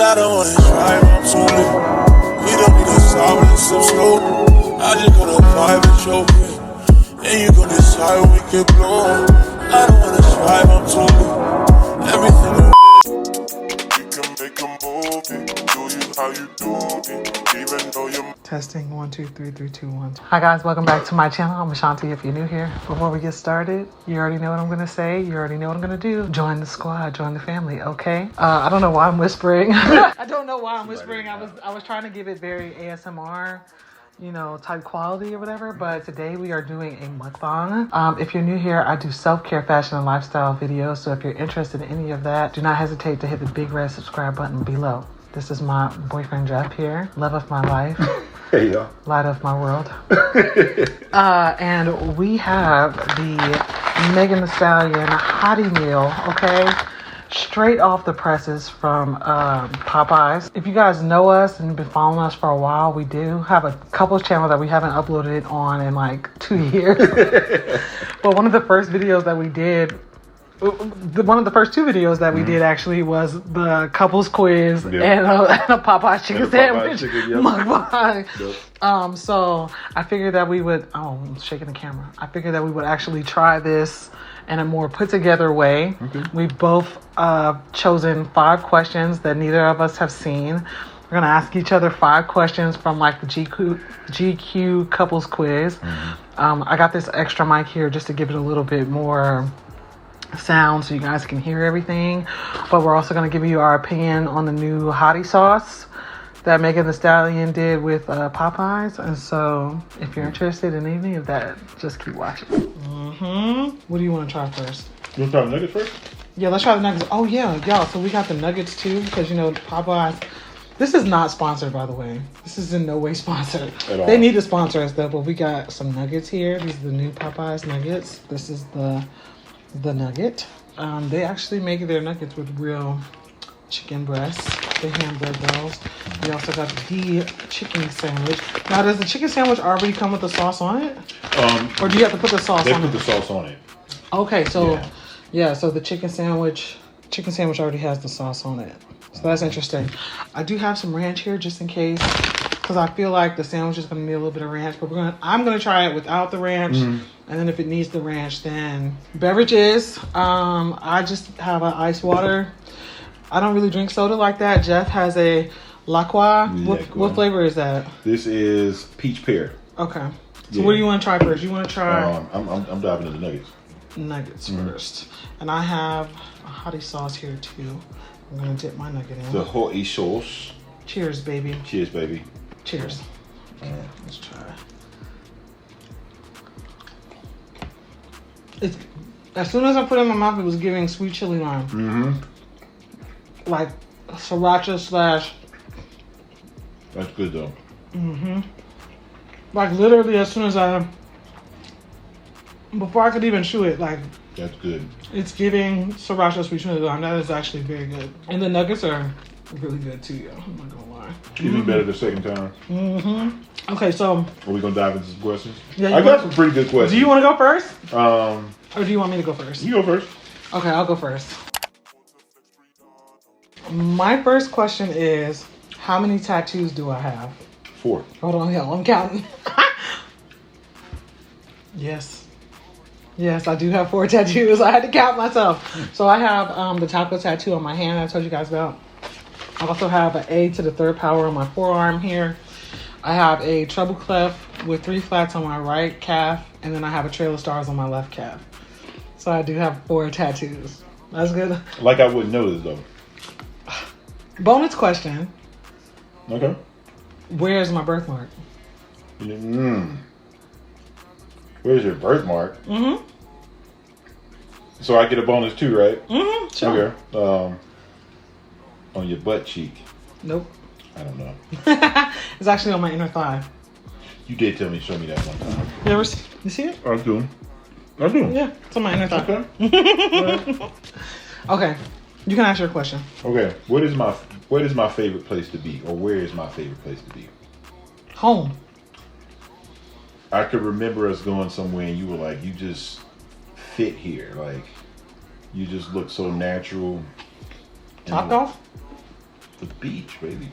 I don't wanna try, I'm too lit. We don't need a sour and some slow. I just gonna vibe and choke it. And you gon' decide we can blow. I don't wanna try, I'm too lit. Everything we can make a movie. Do you how you do it. Even though you're testing 1 2 3 3 2 1. Hi guys, welcome back to my channel. I'm Ashanti. If you're new here, before we get started, you already know what I'm gonna say. You already know what I'm gonna do. Join the squad, join the family. Okay. I don't know why I'm whispering. I don't know why I'm whispering. I was trying to give it very ASMR, you know, type quality or whatever, but today we are doing a mukbang. If you're new here, I do self-care, fashion, and lifestyle videos, so if you're interested in any of that, do not hesitate to hit the big red subscribe button below. This is my boyfriend Jeff here, love of my life. Hey y'all. Light of my world. And we have the Megan Thee Stallion Hottie meal, okay? Straight off the presses from Popeyes. If you guys know us and been following us for a while, we do have a couple of channels that we haven't uploaded on in like 2 years. But one of the first videos that we did, one of the first 2 videos that we did actually was the couples quiz and a Popeyes chicken sandwich mukbang. Yep. So I figured that we would, I'm shaking the camera. I figured that we would actually try this in a more put together way. Okay. We've both chosen 5 questions that neither of us have seen. We're gonna ask each other 5 questions from like the GQ couples quiz. Mm-hmm. I got this extra mic here just to give it a little bit more sound so you guys can hear everything. But we're also gonna give you our opinion on the new hottie sauce that Megan Thee Stallion did with Popeyes. And so if you're interested in any of that, just keep watching. What do you want to try first? You want to try the nuggets first? Yeah, let's try the nuggets. Oh yeah, y'all, so we got the nuggets too, because you know Popeyes, this is not sponsored, by the way. This is in no way sponsored at all. They need to sponsor us though, but we got some nuggets here. These are the new Popeyes nuggets. This is the nugget. They actually make their nuggets with real chicken breasts. They hand bread those. We also got the chicken sandwich. Now, does the chicken sandwich already come with the sauce on it? Or do you have to put the sauce on it? They put the sauce on it. Okay, so yeah, so the chicken sandwich already has the sauce on it. So that's interesting. I do have some ranch here just in case, because I feel like the sandwich is going to need a little bit of ranch, but I'm going to try it without the ranch. Mm-hmm. And then if it needs the ranch, then beverages. I just have an ice water. I don't really drink soda like that. Jeff has a La Croix. What flavor is that? This is peach pear. Okay. So what do you want to try first? You want to try? I'm diving into nuggets. Nuggets first. And I have a hottie sauce here too. I'm going to dip my nugget in. The hottie sauce. Cheers, baby. Cheers, baby. Cheers. Okay, let's try. It's, as soon as I put it in my mouth, it was giving sweet chili lime. Mm-hmm. Like sriracha / That's good though. Mm-hmm. Like literally as soon as before I could even chew it, like that's good. It's giving sriracha sweet chili lime. That is actually very good. And the nuggets are really good too, yo. I'm not gonna lie. Even better the second time. Mm-hmm. Okay, so are we gonna dive into some questions? Yeah, I got some pretty good questions. Do you want to go first? Or do you want me to go first? You go first. Okay, I'll go first. My first question is, how many tattoos do I have? 4. Hold on, hell, I'm counting. Yes, I do have 4 tattoos. I had to count myself. So I have the taco tattoo on my hand I told you guys about. I also have an A to the 3rd power on my forearm here. I have a treble clef with 3 flats on my right calf, and then I have a trail of stars on my left calf. So I do have 4 tattoos. That's good. Like I wouldn't know this though. Bonus question. Okay. Where's my birthmark? Where's your birthmark? Mm-hmm. So I get a bonus too, right? Mm-hmm. Sure. Okay. On your butt cheek. Nope. I don't know. It's actually on my inner thigh. You did show me that one time. You see it? I do. Yeah, it's on my inner thigh. Okay. Okay. You can ask your question. Okay. What is my favorite place to be? Or where is my favorite place to be? Home. I could remember us going somewhere and you were like, you just fit here. Like, you just look so natural. Top off? The beach, baby.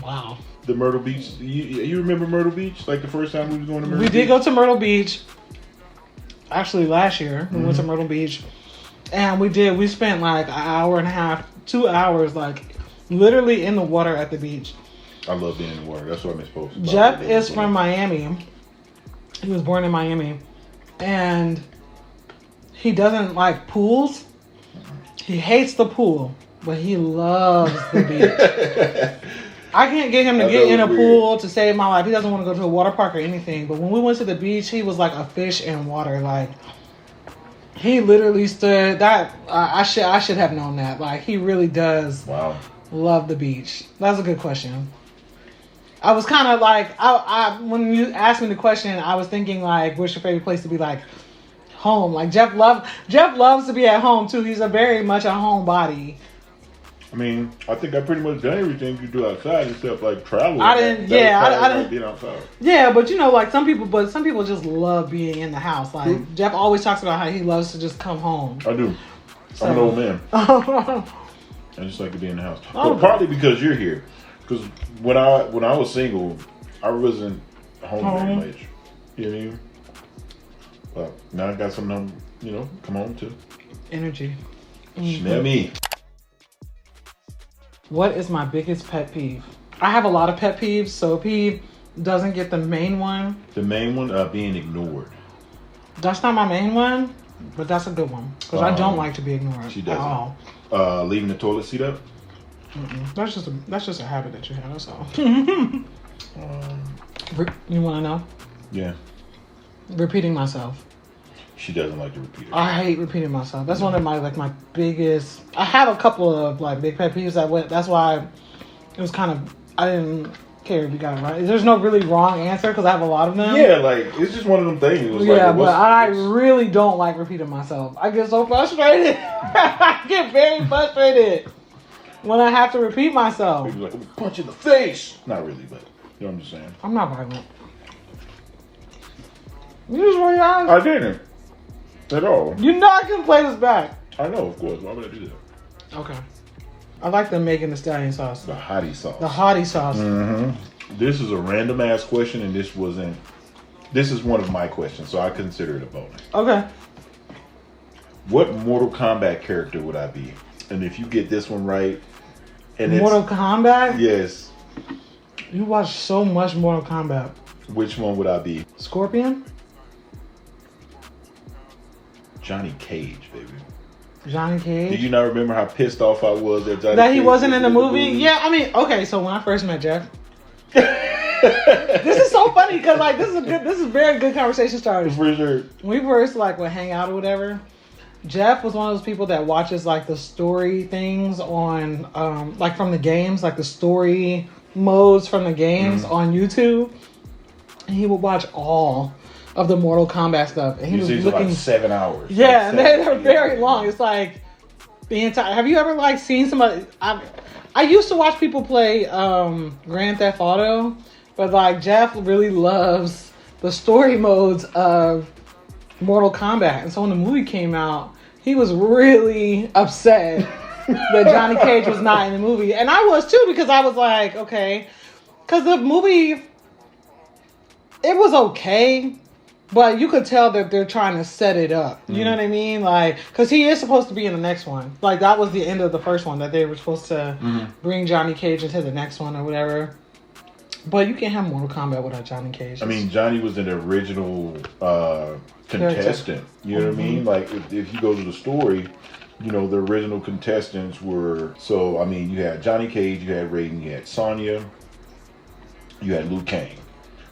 Wow. The Myrtle Beach. You remember Myrtle Beach? Like the first time we was going to Myrtle We Beach? did go to Myrtle Beach. Actually, last year we went to Myrtle Beach, and we spent like an hour and a half, 2 hours, like literally in the water at the beach. I love being in the water. That's what I'm supposed to. Jeff is from Miami. He was born in Miami, and he doesn't like pools. He hates the pool, but he loves the beach. I can't get him to get in a pool to save my life. He doesn't want to go to a water park or anything. But when we went to the beach, he was like a fish in water. Like, he literally stood. I should have known that. Like, he really does. Wow. Love the beach. That's a good question. I was kind of like, I when you asked me the question, I was thinking like, what's your favorite place to be? Like, home. Like Jeff loves to be at home too. He's a very much a homebody. I mean, I think I pretty much done everything you do outside except like travel. I didn't being outside. Yeah, but you know, like some people just love being in the house. Like Jeff always talks about how he loves to just come home. I do. So. I'm an old man. I just like to be in the house. But partly because you're here. Because when I was single, I wasn't home very much. You know what I mean? But now I got something to, come home to. Energy. Smell me. What is my biggest pet peeve? I have a lot of pet peeves, so Peeve doesn't get the main one. The main one, being ignored. That's not my main one, but that's a good one. Because I don't like to be ignored. She doesn't. At all. Leaving the toilet seat up? That's just a habit that you have, that's all. You want to know? Yeah. Repeating myself. She doesn't like to repeat it. I hate repeating myself. That's one of my biggest. I have a couple of like big pet peeves that's why it was kind of, I didn't care if you got it right. There's no really wrong answer because I have a lot of them. Yeah, like it's just one of them things. It was but I really don't like repeating myself. I get so frustrated. I get very frustrated when I have to repeat myself. People like, I'm gonna punch you in the face. Not really, but you know what I'm just saying. I'm not violent. You just really honest. I didn't. At all. You know I can play this back. I know, of course. Why would I do that? Okay. I like them making the Stallion sauce. The Hottie sauce. The Hottie sauce. Mm-hmm. This is a random ass question, and this is one of my questions, so I consider it a bonus. Okay. What Mortal Kombat character would I be? And if you get this one right, and Mortal Kombat? Yes. You watch so much Mortal Kombat. Which one would I be? Scorpion? Johnny Cage, baby. Johnny Cage? Do you not remember how pissed off I was at Johnny Cage? That he wasn't in the movie? Yeah, I mean, okay, so when I first met Jeff, this is so funny because like this is a very good conversation starter. For sure. When we first like would hang out or whatever, Jeff was one of those people that watches like the story things on like from the games, like the story modes from the games on YouTube. And he would watch all of the Mortal Kombat stuff. And he was looking like 7 hours. Yeah, like they're very long. It's like the entire. Have you ever like seen somebody? I used to watch people play Grand Theft Auto, but like Jeff really loves the story modes of Mortal Kombat. And so when the movie came out, he was really upset that Johnny Cage was not in the movie. And I was too, because I was like, okay. Because the movie, it was okay, but you could tell that they're trying to set it up. You know what I mean? Like, because he is supposed to be in the next one. Like, that was the end of the first one, that they were supposed to bring Johnny Cage into the next one or whatever. But you can't have Mortal Kombat without Johnny Cage. I mean, Johnny was an original contestant. You know what I mean? Like, if you go to the story, you know, the original contestants were... So, I mean, you had Johnny Cage, you had Raiden, you had Sonya, you had Liu Kang,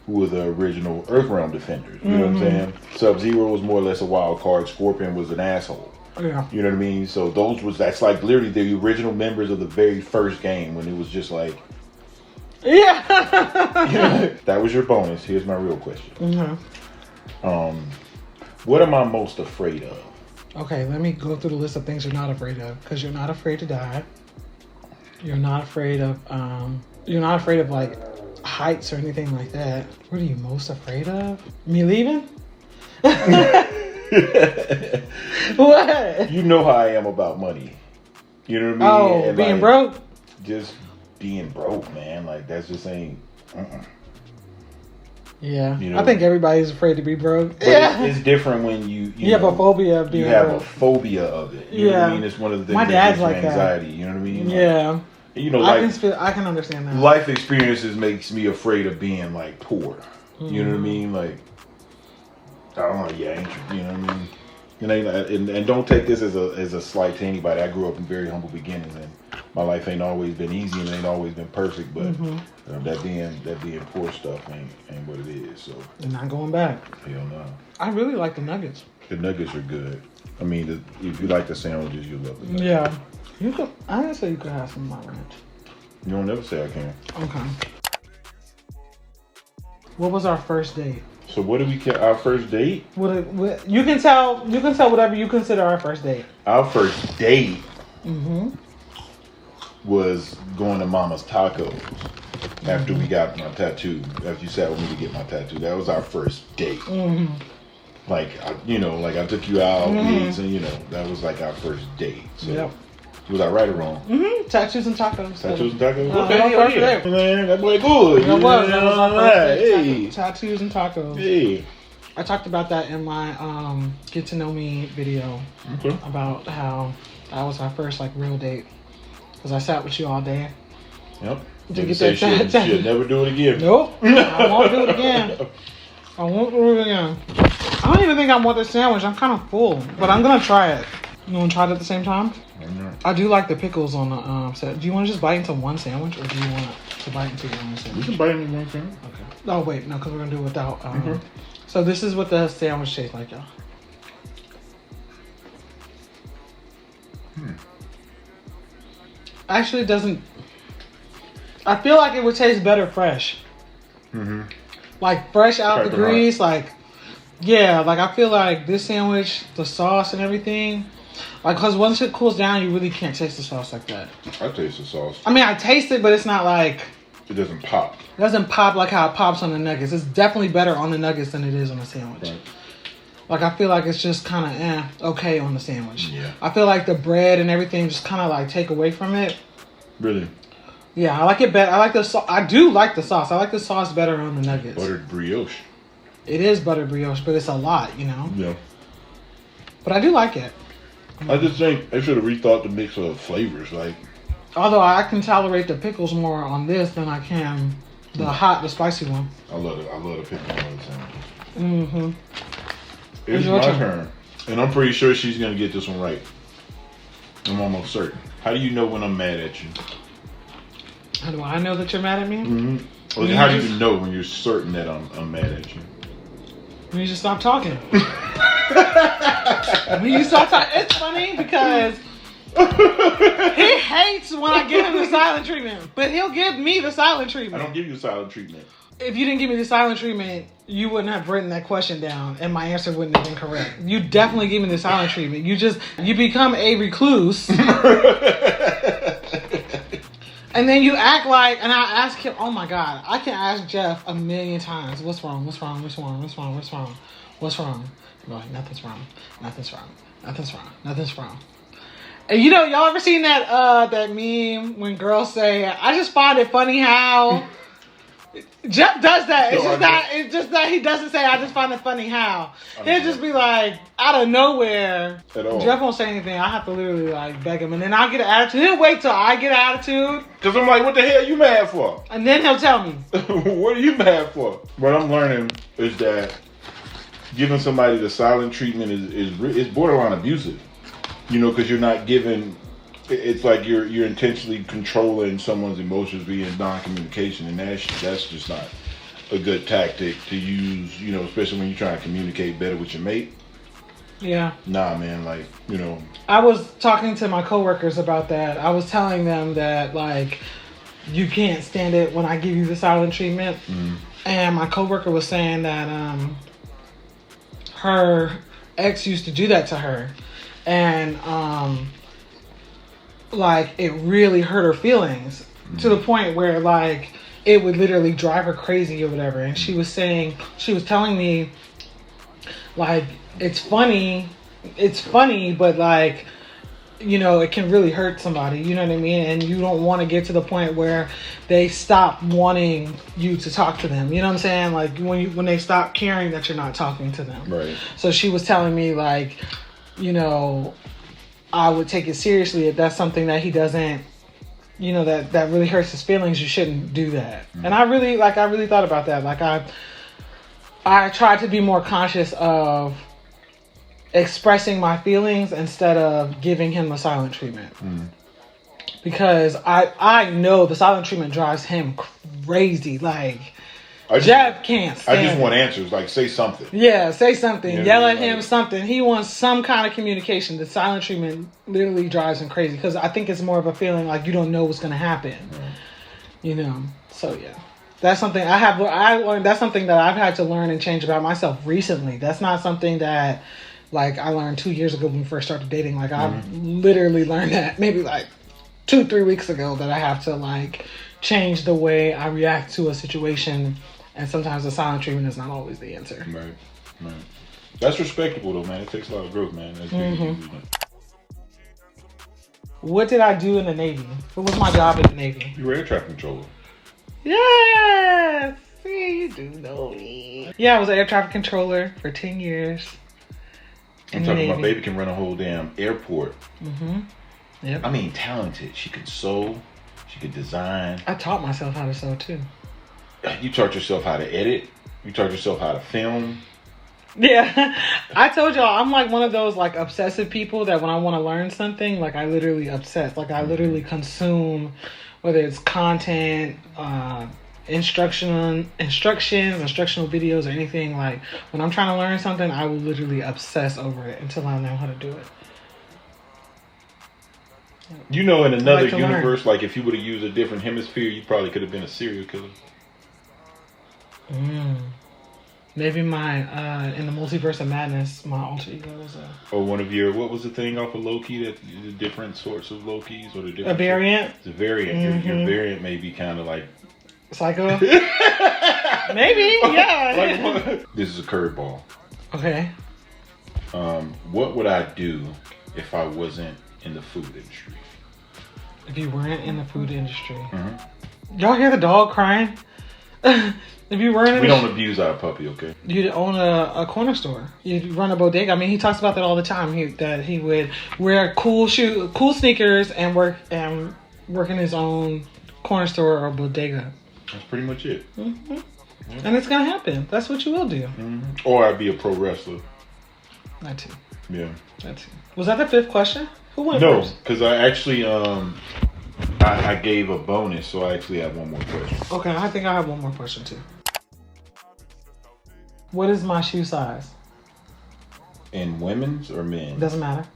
who were the original Earthrealm defenders. You know what I'm saying? Sub-Zero was more or less a wild card. Scorpion was an asshole. Yeah. You know what I mean? So that's like literally the original members of the very first game, when it was just like... Yeah. That was your bonus. Here's my real question. What am I most afraid of? Okay, let me go through the list of things you're not afraid of. Because you're not afraid to die. You're not afraid of like heights or anything like that. What are you most afraid of? Me leaving? What? You know how I am about money. You know what I mean? Oh, and being like, broke? just being broke, man. Like that's just ain't. Yeah, You know? I think everybody's afraid to be broke. But it's different when you have a phobia of being broke. You have a phobia of it. You know what I mean? It's one of the things My dad's that like gives you anxiety. You know what I mean? Yeah. You know, I can understand that. Life experiences makes me afraid of being like poor. You know what I mean? Like, I don't know. Yeah, you know what I mean? And don't take this as a slight to anybody. I grew up in very humble beginnings, and my life ain't always been easy and ain't always been perfect. But that being poor stuff ain't what it is. So you're not going back. Hell no. I really like the nuggets. The nuggets are good. I mean, if you like the sandwiches, you'll love the nuggets. Yeah, I didn't say you could have some of my ranch. You don't never say I can. Okay. What was our first date? So what did we get? Our first date? You can tell whatever you consider our first date. Our first date was going to Mama's Tacos after we got my tattoo. After you sat with me to get my tattoo, that was our first date. Like I took you out, and that was like our first date. So was I right or wrong? Tattoos and tacos. Tattoos and tacos. Okay, man, that boy good. That was our first date. Hey. Tattoos and tacos. Hey. I talked about that in my get to know me video about how that was our first like real date because I sat with you all day. Yep. To get that tattoo. She'll never do it again. Nope. I won't do it again. I won't do it again. I don't even think I want this sandwich. I'm kind of full, but I'm gonna try it. You want to try it at the same time? I do like the pickles on the set. Do you want to just bite into one sandwich, or do you want to bite into one sandwich? We can bite into one sandwich. Okay. Oh wait, no, because we're gonna do it without. So this is what the sandwich tastes like, y'all. Actually, it doesn't. I feel like it would taste better fresh. Like fresh out the grease, like. Yeah, like I feel like this sandwich, the sauce and everything, like because once it cools down, you really can't taste the sauce like that. I taste the sauce. I mean, I taste it, but it's not like it doesn't pop. It doesn't pop like how it pops on the nuggets. It's definitely better on the nuggets than it is on the sandwich. Right. Like I feel like it's just kind of okay on the sandwich. Yeah. I feel like the bread and everything just kind of like take away from it. Really? Yeah, I like it better. I like the sauce. I do like the sauce. I like the sauce better on the nuggets. Buttered brioche. It is buttered brioche, but it's a lot, you know? Yeah. But I do like it. I just think they should have rethought the mix of flavors. Like, although I can tolerate the pickles more on this than I can the spicy one. I love the pickles on the sandwiches. It's my turn. And I'm pretty sure she's going to get this one right. I'm almost certain. How do you know when I'm mad at you? How do I know that you're mad at me? Or how do you know when you're certain that I'm mad at you? When you just stop talking. When you stop talking. It's funny because he hates when I give him the silent treatment. But he'll give me the silent treatment. I don't give you the silent treatment. If you didn't give me the silent treatment, you wouldn't have written that question down and my answer wouldn't have been correct. You definitely give me the silent treatment. You become a recluse. And then you act like, and I ask him, oh my God, I can ask Jeff 1,000,000 times, what's wrong? What's wrong? What's wrong? What's wrong? What's wrong? What's wrong? I'm like, nothing's wrong. Nothing's wrong. Nothing's wrong. Nothing's wrong. And you know, y'all ever seen that meme when girls say, I just find it funny how Jeff does that. It's just that he doesn't say, I just find it funny how. He'll just be like, out of nowhere. Jeff won't say anything. I have to literally like beg him. And then I'll get an attitude. He'll wait till I get an attitude. Because I'm like, what the hell are you mad for? And then he'll tell me. What are you mad for? What I'm learning is that giving somebody the silent treatment is borderline abusive. You know, because you're not giving... It's like you're intentionally controlling someone's emotions via non-communication, and that's just not a good tactic to use, you know, especially when you're trying to communicate better with your mate. Yeah. Nah, man, like, you know. I was talking to my coworkers about that. I was telling them that, like, you can't stand it when I give you the silent treatment. And my coworker was saying that her ex used to do that to her. And, like, it really hurt her feelings to the point where, like, it would literally drive her crazy or whatever. And she was telling me, like, it's funny, but, like, you know, it can really hurt somebody, you know what I mean? And you don't want to get to the point where they stop wanting you to talk to them. You know what I'm saying? Like when they stop caring that you're not talking to them. Right. So she was telling me like, you know, I would take it seriously if that's something that he doesn't, you know, that really hurts his feelings. You shouldn't do that. And I really thought about that. Like I tried to be more conscious of expressing my feelings instead of giving him the silent treatment. Because I know the silent treatment drives him crazy. Like Jeff can't stand I just want it. answers. Like, say something. Yeah, say something. You know Yell what I at mean? him something. He wants some kind of communication. The silent treatment literally drives him crazy because I think it's more of a feeling like you don't know what's going to happen. You know? So, yeah. That's something I learned. That's something that I've had to learn and change about myself recently. That's not something that, like, I learned 2 years ago when we first started dating. Like, I've literally learned that maybe, like, 2-3 weeks ago that I have to, like, change the way I react to a situation. And sometimes the silent treatment is not always the answer. Right. That's respectable, though, man. It takes a lot of growth, man. That's big. What did I do in the Navy? What was my job in the Navy? You were air traffic controller. Yes! See, you do know me. Yeah, I was an air traffic controller for 10 years. I'm talking about baby can run a whole damn airport. Yep. I mean, talented. She could sew. She could design. I taught myself how to sew, too. You taught yourself how to edit. You taught yourself how to film. Yeah, I told y'all I'm like one of those like obsessive people that when I want to learn something, like I literally obsess. Like I literally consume, whether it's content, instructional videos, or anything. Like when I'm trying to learn something, I will literally obsess over it until I know how to do it. You know, in another universe, like if you would have used a different hemisphere, you probably could have been a serial killer. Maybe my in the multiverse of madness, my alter ego is or one of your, what was the thing off of Loki, that the different sorts of Lokis or the different a variant. It's a variant. Your variant may be kind of like psycho. Maybe, yeah. Like, this is a curveball. Okay. What would I do if I wasn't in the food industry? If you weren't in the food industry, y'all hear the dog crying? If you weren't, we don't abuse our puppy, okay? You'd own a corner store. You'd run a bodega. I mean, he talks about that all the time. He would wear cool sneakers and work in his own corner store or bodega. That's pretty much it. Yeah. And it's gonna happen. That's what you will do. Or I'd be a pro wrestler. That too. Yeah. That too. Was that the fifth question? Who went first? No, because I actually I gave a bonus, so I actually have one more question. Okay, I think I have one more question too. What is my shoe size? In women's or men's? Doesn't matter.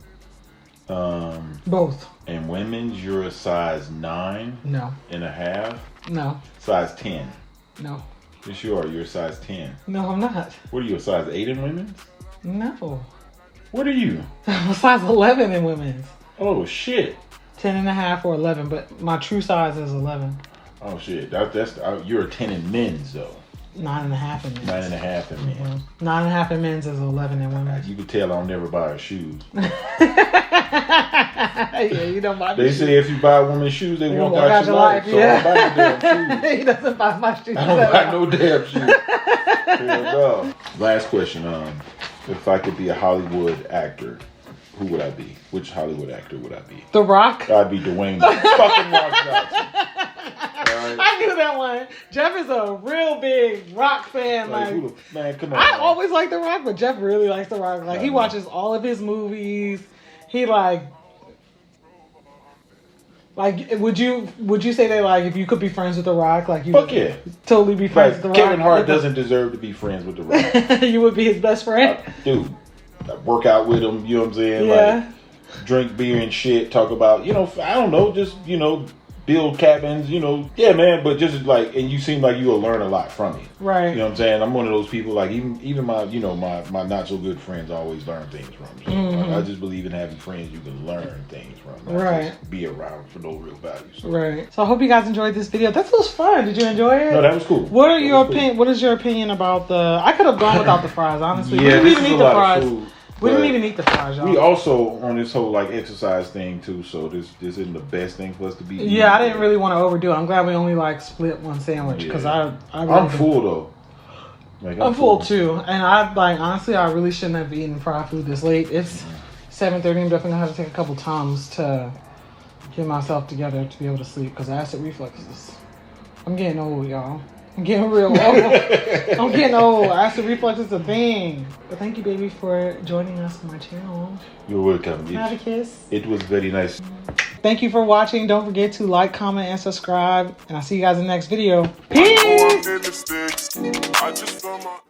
Both. In women's, you're a size 9. No. And a half. No. Size 10. No. Yes, you are. You're a size 10. No, I'm not. What are you, a size 8 in women's? No. What are you? I'm a size 11 in women's. Oh, shit. 10 and a half or 11, but my true size is 11. Oh, shit. That's you're a 10 in men's, though. 9 and a half in men's. 9 and a half in men's. 9 and a half in men's is 11 in women's. You can tell I'll never buy her shoes. Yeah, you don't buy They shoes. say if you buy women's shoes, they walk walk out your life. So yeah. I don't buy no damn shoes. He doesn't buy my shoes. I don't buy no damn shoes. Hell no. Last question. If I could be a Hollywood actor, who would I be? Which Hollywood actor would I be? The Rock? I'd be Dwayne fucking Rock Johnson. Right? I knew that one. Jeff is a real big Rock fan. Man, come on. I man. always like The Rock, but Jeff really likes The Rock. Like, he watches all of his movies. He like, would you say that, like, if you could be friends with The Rock, like, you Fuck would yeah. totally be friends with The Rock? Kevin Hart doesn't deserve to be friends with The Rock. You would be his best friend? Dude, I work out with him, you know what I'm saying? Yeah. Like, drink beer and shit, talk about, I don't know, just, build cabins, yeah, man, but just like, and you seem like you'll learn a lot from it. Right. You know what I'm saying? I'm one of those people, like, even my, my not so good friends always learn things from. So I just believe in having friends you can learn things from. Not right. Just be around for no real value. So. Right. So I hope you guys enjoyed this video. That was fun. Did you enjoy it? No, that was cool. What is your opinion about the? I could have gone without the fries, honestly. Yeah, we didn't even eat the fries. We didn't even eat the fries, y'all. We also on this whole like exercise thing too, so this isn't the best thing for us to be eating. Yeah, I didn't really want to overdo it. I'm glad we only like split one sandwich because I'm full though. Like, I'm full too, and I like honestly, I really shouldn't have eaten fried food this late. It's 7:30. I'm definitely gonna have to take a couple Tums to get myself together to be able to sleep because acid reflexes. I'm getting old, y'all. I'm getting real old. I'm getting old. Acid reflux is a thing. But thank you, baby, for joining us on my channel. You're welcome. Have a kiss. It was very nice. Thank you for watching. Don't forget to like, comment, and subscribe. And I'll see you guys in the next video. Peace!